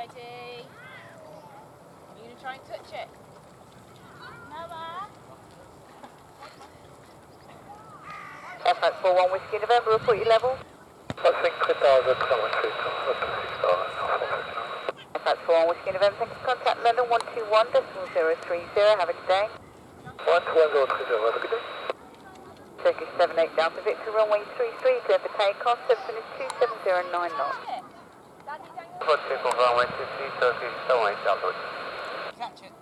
ready? Are you going to try and touch it? Noah? FX 41 Whiskey November, report your level. I think 3,000, FX 41 Whiskey November, thank you for contact London 121.030, have a good day. 121.030, have a good day. Turkish 78 down to Victor, runway 33, clear for takeoff, service is 2709 knots. For takeoff, runway 23, Turkish 78 down to Victor. Catch it.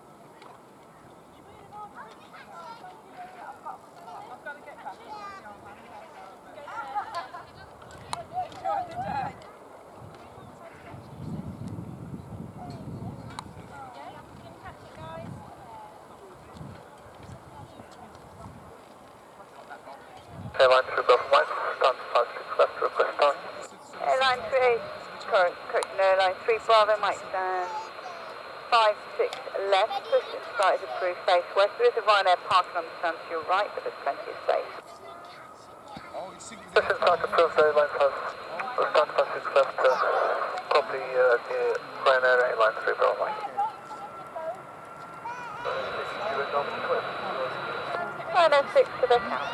Airline 3 Golf Mike, stand 56 left, request start. Airline 3, correction, Airline 3 Bravo Mike, stand 56 left, push and start is approved, face west. There is a Ryanair parking on the stand to your right, but there's plenty of space. Push and start approved, airline 5, stand 56 left, probably near Ryanair Airline 3 Bravo Mike. Ryanair 6 to the count.